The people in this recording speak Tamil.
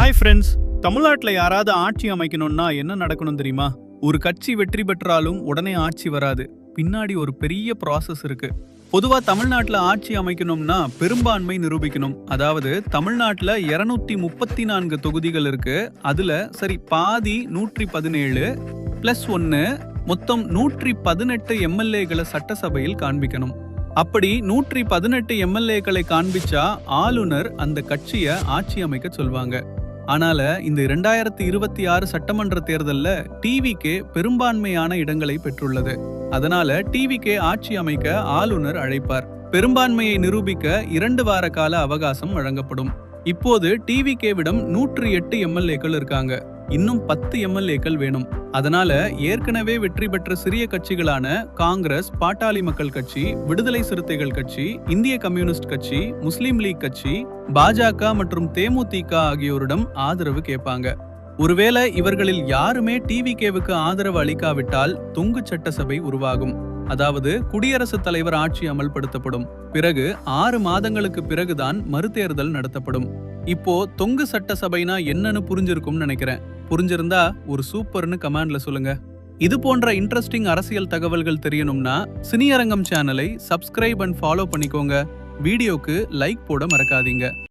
Hi friends. தமிழ்நாட்டில் யாராவது ஆட்சி அமைக்கணும்னா என்ன நடக்கணும் தெரியுமா? ஒரு கட்சி வெற்றி பெற்றாலும் உடனே ஆட்சி வராது. பின்னாடி ஒரு பெரிய ப்ராசஸ் இருக்கு. பொதுவா தமிழ்நாட்டில் ஆட்சி அமைக்கணும்னா பெரும்பான்மை நிரூபிக்கணும். அதாவது தமிழ்நாட்டில் 234 தொகுதிகள் இருக்கு. அதுல சரி பாதி 117 பிளஸ் 1 மொத்தம் 118 எம்எல்ஏக்களை சட்டசபையில் காண்பிக்கணும். அப்படி 118 எம்எல்ஏக்களை காண்பிச்சா ஆளுநர் அந்த கட்சியை ஆட்சி அமைக்க சொல்வாங்க. ஆனால இந்த 2026 சட்டமன்ற தேர்தல்ல டிவிகே பெரும்பான்மையான இடங்களை பெற்றுள்ளது. அதனால டிவிகே ஆட்சி அமைக்க ஆளுநர் அழைப்பார். பெரும்பான்மையை நிரூபிக்க 2 வார கால அவகாசம் வழங்கப்படும். இப்போது டிவிகேவிடம் 108 எம்எல்ஏக்கள் இருக்காங்க. இன்னும் 10 எம்எல்ஏக்கள் வேணும். அதனால ஏற்கனவே வெற்றி பெற்ற சிறிய கட்சிகளான காங்கிரஸ், பாட்டாளி மக்கள் கட்சி, விடுதலை சிறுத்தைகள் கட்சி, இந்திய கம்யூனிஸ்ட் கட்சி, முஸ்லீம் லீக் கட்சி, பாஜக மற்றும் தேமுதிக ஆகியோரிடம் ஆதரவு கேட்பாங்க. ஒருவேளை இவர்களில் யாருமே டிவிகேவுக்கு ஆதரவு அளிக்காவிட்டால் தொங்கு சட்டசபை உருவாகும். அதாவது குடியரசுத் தலைவர் ஆட்சி அமல்படுத்தப்படும். பிறகு 6 மாதங்களுக்கு பிறகுதான் மறுதேர்தல் நடத்தப்படும். இப்போ தொங்கு சட்டசபைனா என்னன்னு புரிஞ்சிருக்கும்னு நினைக்கிறேன். புரிஞ்சிருந்தா ஒரு சூப்பர்னு கமெண்ட்ல சொல்லுங்க. இது போன்ற இன்ட்ரெஸ்டிங் அரசியல் தகவல்கள் தெரியணும்னா சினியரங்கம் சேனலை சப்ஸ்கிரைப் அண்ட் ஃபாலோ பண்ணிக்கோங்க. வீடியோக்கு லைக் போட மறக்காதீங்க.